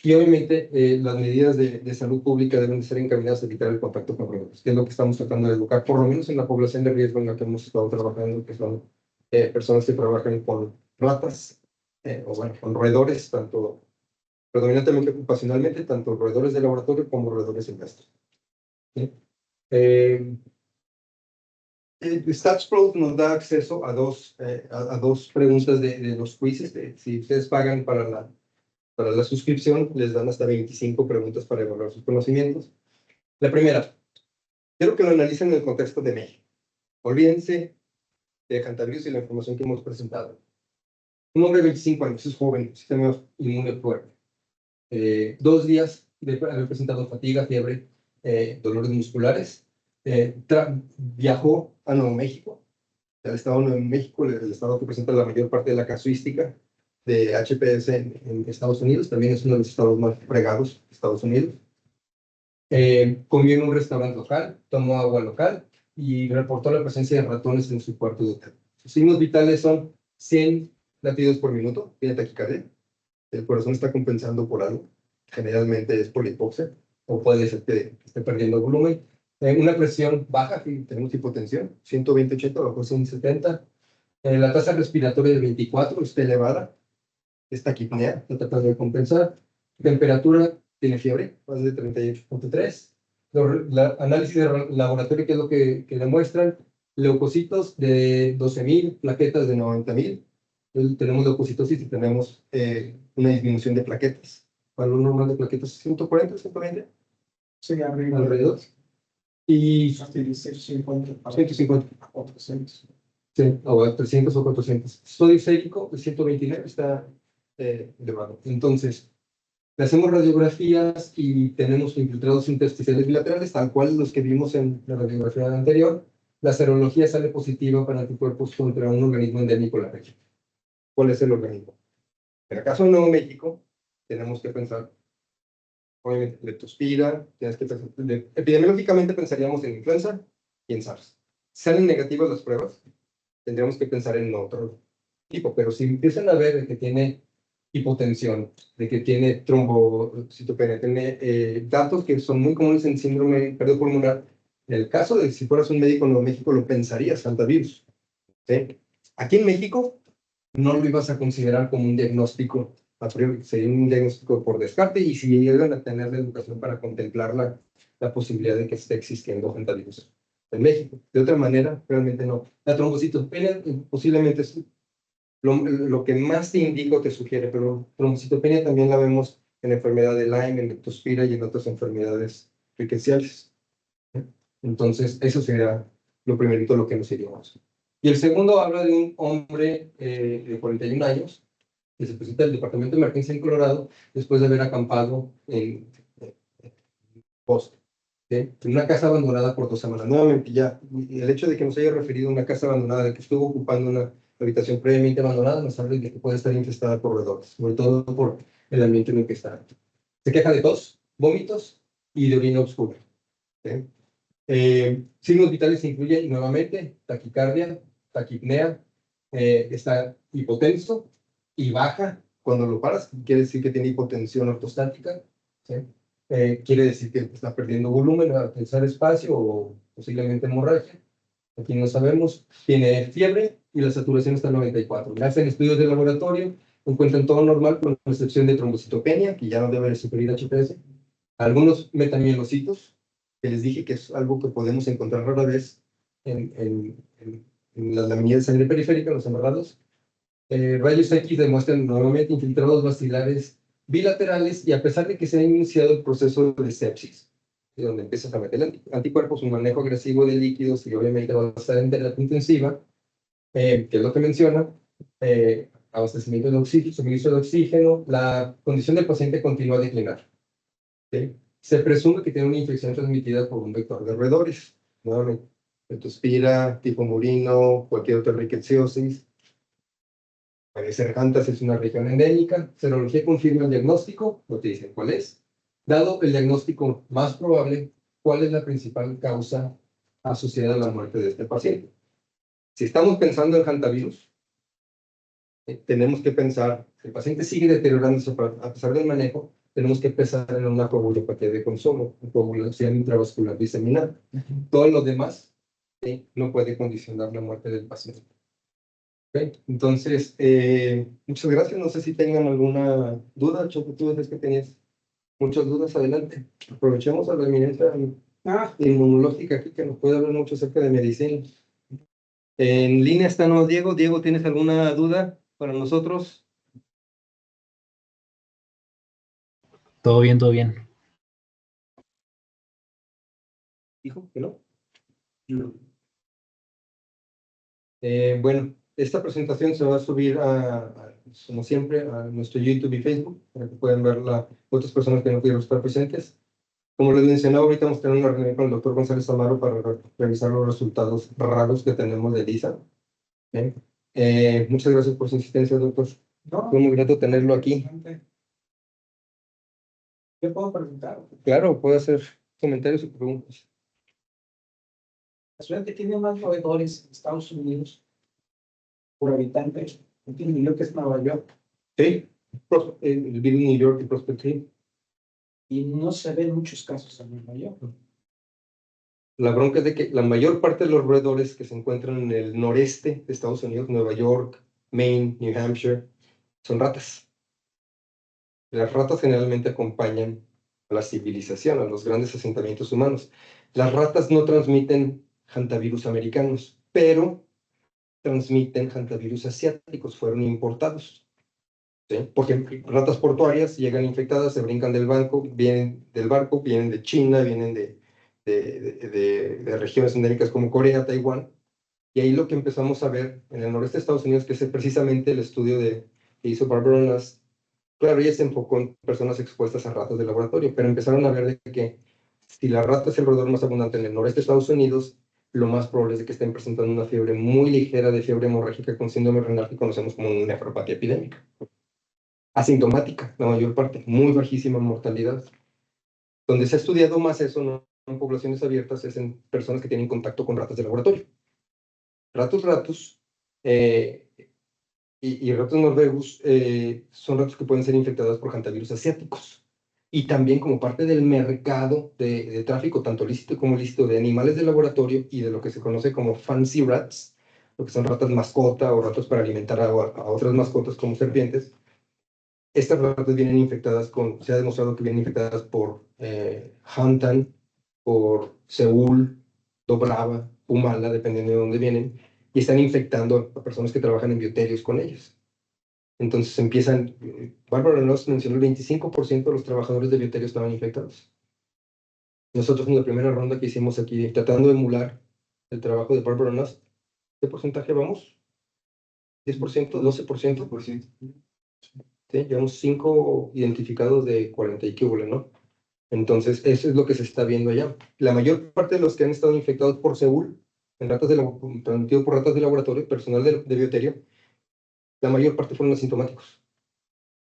Y obviamente las medidas de salud pública deben de ser encaminadas a evitar el contacto con roedores, que es lo que estamos tratando de educar, por lo menos en la población de riesgo en la que hemos estado trabajando, que son personas que trabajan con ratas, o bueno, con roedores, tanto predominantemente ocupacionalmente, tanto roedores de laboratorio como roedores silvestres. ¿Sí? Eh, StatsPro nos da acceso a dos preguntas de los quizzes. Si ustedes pagan para la suscripción, les dan hasta 25 preguntas para evaluar sus conocimientos. La primera, quiero que lo analicen en el contexto de México. Olvídense de Hantavirus y la información que hemos presentado. Un hombre de 25 años, es joven, sistema inmune fuerte. 2 días de haber presentado fatiga, fiebre, dolores musculares. Viajó a Nuevo México, el estado de Nuevo México, el estado que presenta la mayor parte de la casuística de HPS en Estados Unidos, también es uno de los estados más fregados de Estados Unidos. Comió en un restaurante local, tomó agua local y reportó la presencia de ratones en su cuarto de hotel. Sus signos vitales son 100 latidos por minuto, tiene taquicardia, el corazón está compensando por algo, generalmente es por la hipoxia, o puede ser que esté perdiendo volumen. Una presión baja, si tenemos hipotensión, 120/80 bajo 170. La tasa respiratoria de 24 está elevada, es taquipnea, está tratando de compensar. Temperatura, tiene fiebre, más de 38.3. Análisis de laboratorio, que es lo que demuestran, leucocitos de 12,000, plaquetas de 90,000. Tenemos leucocitosis y tenemos una disminución de plaquetas. Valor normal de plaquetas 140, 120. Sí, arriba. Alrededor. Y 150. 150. 400. Sí, o 300 o 400. Sodio sérico de 129 está elevado. Entonces, le hacemos radiografías y tenemos infiltrados intersticiales bilaterales, tal cual los que vimos en la radiografía anterior. La serología sale positiva para anticuerpos contra un organismo endémico en la región. ¿Cuál es el organismo? En el caso de Nuevo México, tenemos que pensar, obviamente, leptospira, epidemiológicamente pensaríamos en influenza y en SARS. Salen negativas las pruebas, tendríamos que pensar en otro tipo, pero si empiezan a ver que tiene hipotensión, de que tiene trombocitopenia, tiene datos que son muy comunes en síndrome cardiopulmonar, en el caso de si fueras un médico en Nuevo México, lo pensarías, hantavirus. ¿Sí? Aquí en México, no lo ibas a considerar como un diagnóstico a priori, sería un diagnóstico por descarte, y si llegan a tener la educación para contemplar la posibilidad de que esté existiendo hantavirus en México. De otra manera, realmente no. La trombocitopenia posiblemente es lo que más te indica o te sugiere, pero trombocitopenia también la vemos en la enfermedad de Lyme, en leptospira y en otras enfermedades riqueciales. Entonces, eso sería lo primerito lo que nos iríamos. Y el segundo habla de un hombre de 41 años que se presenta al departamento de emergencia en Colorado después de haber acampado en Boston. ¿Sí? En una casa abandonada por 2 semanas. Nuevamente, ya, el hecho de que nos haya referido a una casa abandonada, de que estuvo ocupando una habitación previamente abandonada, nos habla de que puede estar infestada por roedores, sobre todo por el ambiente en el que está. Se queja de tos, vómitos y de orina oscura. ¿Sí? Signos vitales incluyen nuevamente taquicardia, taquipnea, está hipotenso y baja. Cuando lo paras, quiere decir que tiene hipotensión ortostática. ¿Sí? Quiere decir que está perdiendo volumen al pensar espacio o posiblemente hemorragia. Aquí no sabemos. Tiene fiebre y la saturación está en 94. Le hacen estudios de laboratorio, encuentran todo normal con excepción de trombocitopenia, que ya no debe superar HPS. Algunos metamielocitos, que les dije que es algo que podemos encontrar rara vez en las laminillas de sangre periférica, los amarrados. Rayos X demuestran nuevamente infiltrados vacilares bilaterales, y a pesar de que se ha iniciado el proceso de sepsis, donde empiezas a meter anticuerpos, un manejo agresivo de líquidos y obviamente va a estar en terapia intensiva, que es lo que menciona, abastecimiento de oxígeno, suministro de oxígeno, la condición del paciente continúa a declinar. ¿Sí? Se presume que tiene una infección transmitida por un vector de roedores, nuevamente, leptospira, tifo murino, cualquier otra rickettsiosis. Puede ser Hantas, es una región endémica. Serología confirma el diagnóstico, no te dicen cuál es. Dado el diagnóstico más probable, ¿cuál es la principal causa asociada a la muerte de este paciente? Si estamos pensando en hantavirus, tenemos que pensar, si el paciente sigue deteriorándose a pesar del manejo, tenemos que pensar en una coagulopatía de consumo, una coagulación intravascular diseminada. Todo lo demás no puede condicionar la muerte del paciente. ¿Okay? Entonces, muchas gracias. No sé si tengan alguna duda. Choco, tú dices que tenías muchas dudas. Adelante. Aprovechemos a la eminencia inmunológica aquí que nos puede hablar mucho acerca de medicina. En línea está ¿no, Diego? Diego, ¿tienes alguna duda para nosotros? Todo bien, todo bien. Dijo que no. Bueno, esta presentación se va a subir como siempre, a nuestro YouTube y Facebook, para que puedan verla otras personas que no pudieron estar presentes. Como les mencionaba, ahorita vamos a tener una reunión con el doctor González Amaro para revisar los resultados raros que tenemos de LISA. ¿Okay? Muchas gracias por su insistencia, doctor. No, Fue muy grato tenerlo aquí. ¿Qué puedo preguntar? Claro, puede hacer comentarios y preguntas. La ciudad que tiene más roedores en Estados Unidos por habitante, entiendo yo que es Nueva York, Sí, el virus New York y Prospect Hill. y no se ven muchos casos en Nueva York. La bronca es de que la mayor parte de los roedores que se encuentran en el noreste de Estados Unidos, Nueva York, Maine, New Hampshire, son ratas. Las ratas generalmente acompañan a la civilización, a los grandes asentamientos humanos. Las ratas no transmiten hantavirus americanos, pero transmiten hantavirus asiáticos, fueron importados. ¿Sí? Porque ratas portuarias llegan infectadas, se brincan del barco, vienen de China, vienen de regiones endémicas como Corea, Taiwán. Y ahí lo que empezamos a ver en el noreste de Estados Unidos, que es precisamente el estudio que hizo Barbara Nast. Claro, ella se enfocó en personas expuestas a ratas de laboratorio, pero empezaron a ver de que si la rata es el roedor más abundante en el noreste de Estados Unidos, lo más probable es de que estén presentando una fiebre muy ligera de fiebre hemorrágica con síndrome renal que conocemos como una nefropatía epidémica. Asintomática, la mayor parte, muy bajísima mortalidad. Donde se ha estudiado más eso, no en poblaciones abiertas, es en personas que tienen contacto con ratas de laboratorio. Ratus, y ratos norvegus son ratos que pueden ser infectados por hantavirus asiáticos. Y también como parte del mercado de tráfico, tanto lícito como ilícito, de animales de laboratorio y de lo que se conoce como fancy rats, lo que son ratas mascota o ratos para alimentar a otras mascotas como serpientes. Estas ratas vienen infectadas se ha demostrado que vienen infectadas por Hantan, por Seúl, Dobrava, Humala, dependiendo de dónde vienen, y están infectando a personas que trabajan en bioterios con ellas. Entonces empiezan, Barbara Noss mencionó el 25% de los trabajadores de bioterios estaban infectados. Nosotros en la primera ronda que hicimos aquí, tratando de emular el trabajo de Barbara Noss, ¿qué porcentaje vamos? ¿10%? ¿12%? ¿Sí? Llevamos 5 identificados de 40 y qué hubo, ¿no? Entonces, eso es lo que se está viendo allá. La mayor parte de los que han estado infectados por Seúl, transmitido por ratas de laboratorio, personal de bioterio, la mayor parte fueron asintomáticos.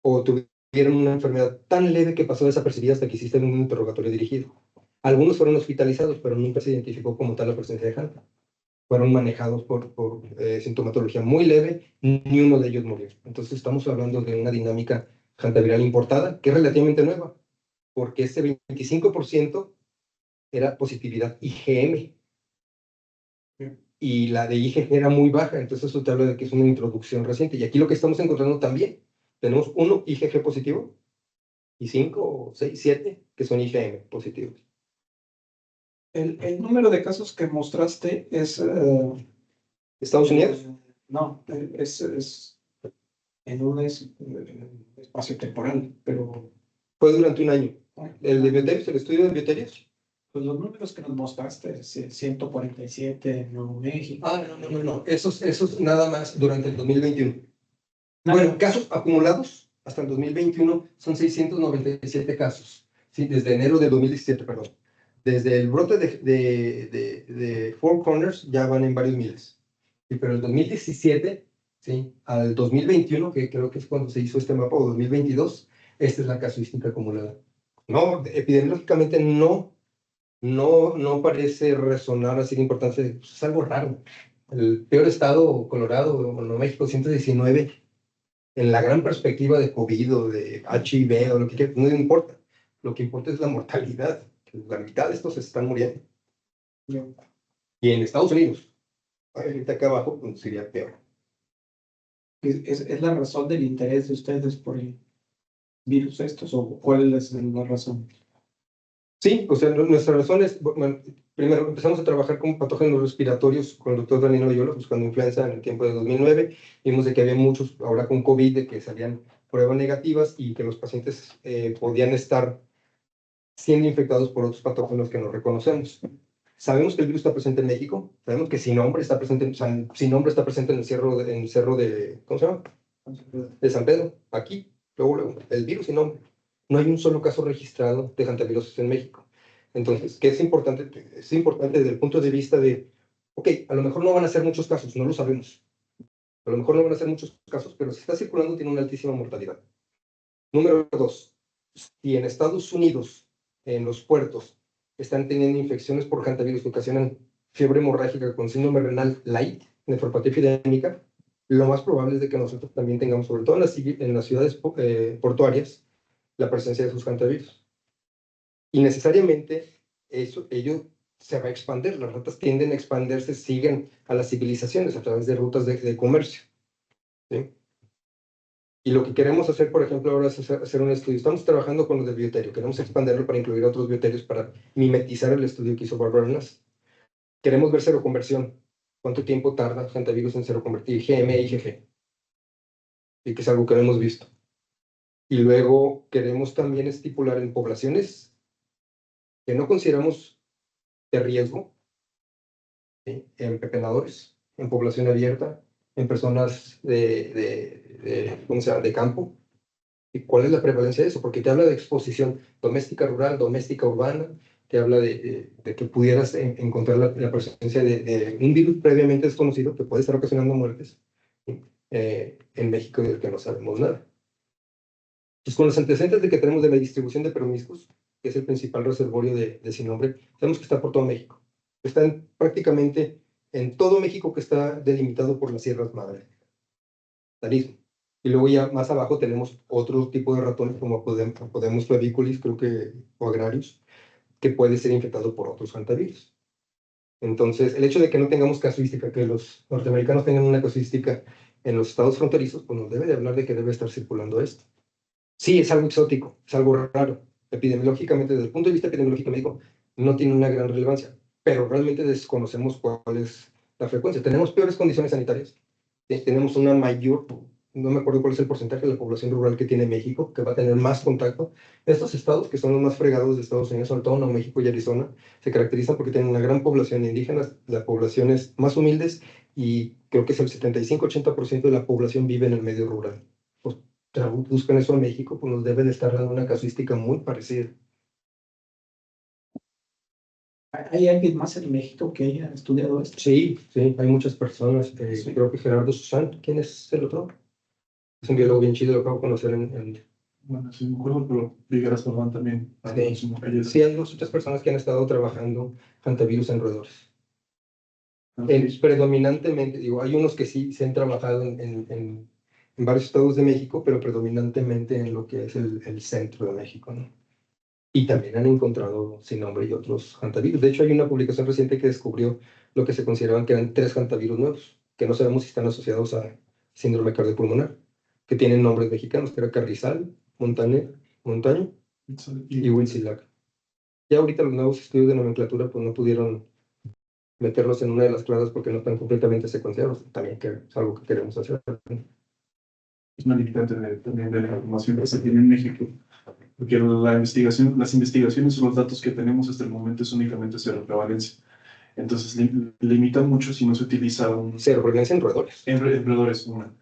O tuvieron una enfermedad tan leve que pasó desapercibida hasta que hiciste un interrogatorio dirigido. Algunos fueron hospitalizados, pero nunca se identificó como tal la presencia de Hanta. Fueron manejados por sintomatología muy leve, ni uno de ellos murió. Entonces estamos hablando de una dinámica hantaviral importada, que es relativamente nueva, porque ese 25% era positividad IgM, y la de IgG era muy baja, entonces eso te habla de que es una introducción reciente. Y aquí lo que estamos encontrando también, tenemos 1 IgG positivo, y 5, 6, 7 que son IgM positivos. El número de casos que mostraste es... ¿Estados Unidos? No, es en un espacio temporal, pero... Fue durante un año. El de bioterios, el estudio de bioterios. Pues los números que nos mostraste, 147 en Nuevo México. No. Esos nada más durante el 2021. Bueno, casos acumulados hasta el 2021 son 697 casos. Sí, desde enero de 2017, perdón. Desde el brote de Four Corners ya van en varios miles. Sí, pero el 2017 ¿sí? Al 2021, que creo que es cuando se hizo este mapa, o 2022, esta es la casuística acumulada. No, epidemiológicamente no parece resonar así de importancia, pues, es algo raro. El peor estado, Colorado, o Nuevo México, 119, en la gran perspectiva de COVID o de HIV o lo que quieras, no importa. Lo que importa es la mortalidad. La mitad de estos se están muriendo. Y en Estados Unidos, ahorita acá abajo, pues sería peor. ¿Es la razón del interés de ustedes por el virus estos o cuál es la razón? Sí, o sea, nuestra razón es, bueno, primero empezamos a trabajar con patógenos respiratorios con el doctor Danilo Loyola, buscando influenza en el tiempo de 2009. Vimos de que había muchos, ahora con COVID, de que salían pruebas negativas y que los pacientes podían estar siendo infectados por otros patógenos que no reconocemos. Sabemos que el virus está presente en México, sabemos que Sin Nombre está presente, Sin Nombre está presente en el cerro de, ¿cómo se llama? De San Pedro, aquí, luego, el virus Sin Nombre. No hay un solo caso registrado de hantavirosis en México. Entonces, ¿qué es importante? Es importante desde el punto de vista de, ok, a lo mejor no van a ser muchos casos, no lo sabemos. A lo mejor no van a ser muchos casos, pero si está circulando tiene una altísima mortalidad. Número 2, si en Estados Unidos, en los puertos, están teniendo infecciones por hantavirus que ocasionan fiebre hemorrágica con síndrome renal light, nefropatía epidémica, lo más probable es de que nosotros también tengamos, sobre todo en las ciudades portuarias, la presencia de sus hantavirus. Y necesariamente ello se va a expandir. Las ratas tienden a expandirse, siguen a las civilizaciones a través de rutas de comercio. ¿Sí? Y lo que queremos hacer, por ejemplo, ahora es hacer un estudio. Estamos trabajando con lo del bioterio. Queremos expandirlo para incluir otros bioterios para mimetizar el estudio que hizo Barbara Nass. Queremos ver seroconversión. ¿Cuánto tiempo tarda hantavirus en seroconvertir IgM e IgG? Y que es algo que no hemos visto. Y luego queremos también estipular en poblaciones que no consideramos de riesgo, ¿sí? En pepenadores, en población abierta, en personas ¿cómo se llama? De campo. ¿Y cuál es la prevalencia de eso? Porque te habla de exposición doméstica rural, doméstica urbana, te habla de que pudieras encontrar la presencia de un virus previamente desconocido que puede estar ocasionando muertes, ¿sí? En México del que no sabemos nada. Pues con los antecedentes de que tenemos de la distribución de promiscuos, que es el principal reservorio de Sin Nombre, sabemos que está por todo México. Está prácticamente en todo México, que está delimitado por las Sierras Madre. Tarismo. Y luego ya más abajo tenemos otro tipo de ratones como Podemus claviculis, creo que, o agrarios, que puede ser infectado por otros hantavirus. Entonces, el hecho de que no tengamos casuística, que los norteamericanos tengan una casuística en los estados fronterizos, pues nos debe de hablar de que debe estar circulando esto. Sí, es algo exótico, es algo raro. Epidemiológicamente, desde el punto de vista epidemiológico médico, no tiene una gran relevancia, pero realmente desconocemos cuál es la frecuencia. Tenemos peores condiciones sanitarias, tenemos una mayor, no me acuerdo cuál es el porcentaje de la población rural que tiene México, que va a tener más contacto. Estos estados, que son los más fregados de Estados Unidos, sobre todo Nuevo México y Arizona, se caracterizan porque tienen una gran población indígena, las poblaciones más humildes, y creo que es el 75-80% de la población vive en el medio rural. Pues buscan eso a México, pues nos debe de estar dando una casuística muy parecida. ¿Hay alguien más en México que haya estudiado esto? Sí, sí, hay muchas personas. Sí. Creo que Gerardo Susán, ¿quién es el otro? Es un biólogo bien chido, lo acabo de conocer Bueno, sí, me acuerdo, pero Vigueras Perdón también. Sí, hay muchas personas que han estado trabajando hantavirus en roedores. Sí. Predominantemente, digo, hay unos que sí se han trabajado en varios estados de México, pero predominantemente en lo que es el centro de México, ¿no? Y también han encontrado Sin Nombre y otros hantavirus. De hecho, hay una publicación reciente que descubrió lo que se consideraban que eran 3 hantavirus nuevos, que no sabemos si están asociados a síndrome cardiopulmonar, que tienen nombres mexicanos, que era Carrizal, Montaño y Huitzilac. Ya ahorita los nuevos estudios de nomenclatura pues no pudieron meterlos en una de las clases porque no están completamente secuenciados. También que es algo que queremos hacer. Es una limitante también de la información que se tiene en México, porque las investigaciones o los datos que tenemos hasta el momento es únicamente seroprevalencia. Entonces limita mucho si no se utiliza un... Seroprevalencia en roedores. En roedores, una.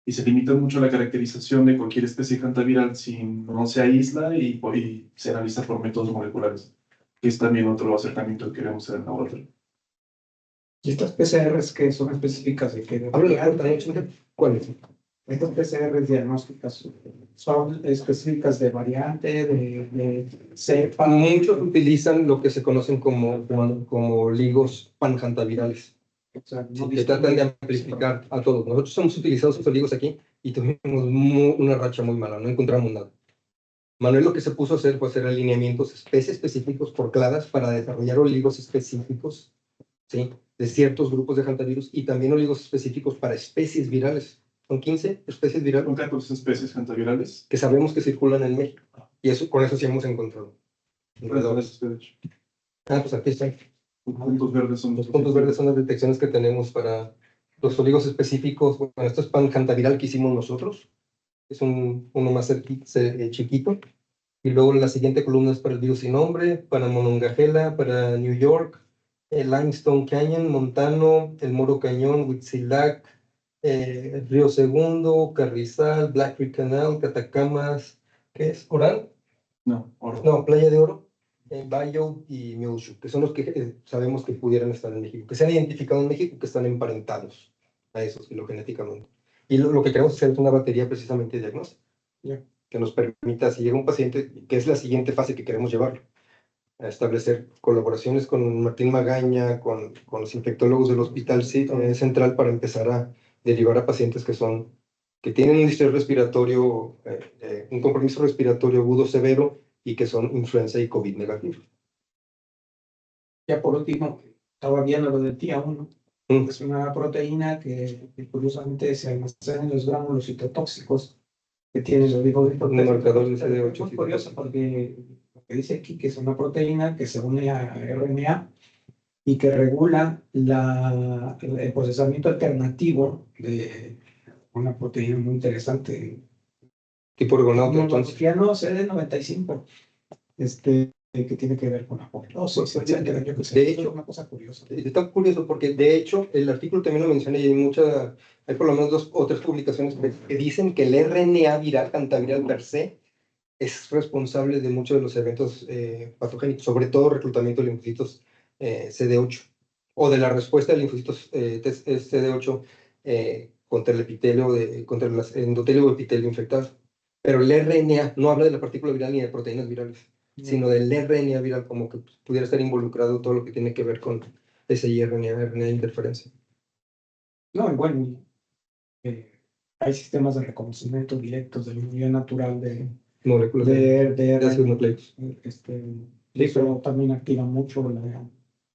Y se limita mucho la caracterización de cualquier especie hantaviral si no se aísla y se analiza por métodos moleculares, que es también otro acercamiento que queremos hacer en la laboratorio. ¿Y estas PCRs que son específicas de qué? Abre la puerta, ¿no? ¿Cuál es? Estas PCRs diagnósticas son específicas de variante, de cepa. Muchos utilizan lo que se conocen como ligos panhantavirales, O sea, no que tratan de distinguen- amplificar a todos. Nosotros hemos utilizado esos ligos aquí y tuvimos una racha muy mala, no encontramos nada. Manuel lo que se puso a hacer fue hacer alineamientos específicos por cladas para desarrollar oligos específicos, ¿sí? De ciertos grupos de hantavirus y también oligos específicos para especies virales. Son 15 especies virales Son 14 especies hantavirales. que sabemos que circulan en México. Y eso, con eso sí hemos encontrado. Pues aquí están. Los puntos verdes son Los puntos verdes son las detecciones que tenemos para los oligos específicos. Bueno, esto es panhantaviral que hicimos nosotros. Es uno más chiquito. Y luego la siguiente columna es para el virus sin nombre, para Monongahela, para New York, el Limestone Canyon, Montano, el Moro Cañón, Huitzilac, Río Segundo, Carrizal, Black Creek Canal, Catacamas, ¿qué es? ¿Oral? No, oro. No, Playa de Oro, Bayo y Muleshoe, que son los que sabemos que pudieran estar en México, que se han identificado en México, que están emparentados a esos filogenéticamente. Y lo que queremos hacer es una batería precisamente diagnóstica, que nos permita, si llega un paciente, que es la siguiente fase que queremos llevarlo, a establecer colaboraciones con Martín Magaña, con los infectólogos del Hospital Central para empezar a derivar a pacientes que tienen un distrés respiratorio, un compromiso respiratorio agudo severo y que son influenza y COVID negativos. Ya por último, estaba viendo lo del TIA1. Mm. Es una proteína que curiosamente se almacena en los gránulos citotóxicos que tienen los Un marcador de CD8. Es muy curioso porque lo que dice aquí que es una proteína que se une a RNA y que regula el procesamiento alternativo de una proteína muy interesante. Tipo ergonauta, entonces. TIA1 CD95. Que tiene que ver con la apoptosis, etcétera. Yo que sé, De eso es hecho, una cosa curiosa. está curioso porque de hecho el artículo también lo mencioné y hay por lo menos 2 o 3 publicaciones que dicen que el RNA viral, cantaviral per se, es responsable de muchos de los eventos patogénicos, sobre todo reclutamiento de linfocitos CD8 o de la respuesta de linfocitos CD8 contra el epitelio, contra el endotelio o epitelio infectado. Pero el RNA no habla de la partícula viral ni de proteínas virales, sino del RNA viral, como que pudiera estar involucrado todo lo que tiene que ver con ese RNA de interferencia. No, y bueno, hay sistemas de reconocimiento directos de la unidad natural de Moléculas de ácidos nucleicos. Eso también activa mucho los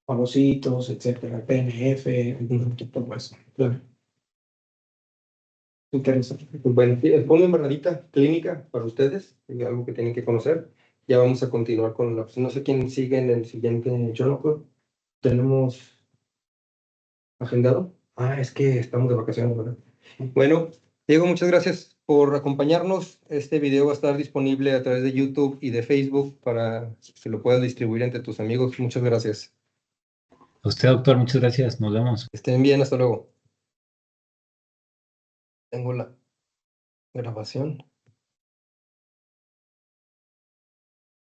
fagocitos, etcétera, PNF, todo eso. Claro. Interesante. Pues bueno, pongo en barradita clínica para ustedes, algo que tienen que conocer. Ya vamos a continuar con no sé quién sigue en el siguiente journal. ¿Tenemos agendado? Es que estamos de vacaciones, ¿verdad? Bueno, Diego, muchas gracias por acompañarnos. Este video va a estar disponible a través de YouTube y de Facebook para que lo puedas distribuir entre tus amigos. Muchas gracias. A usted, doctor, muchas gracias. Nos vemos. Que estén bien, hasta luego. Tengo la grabación.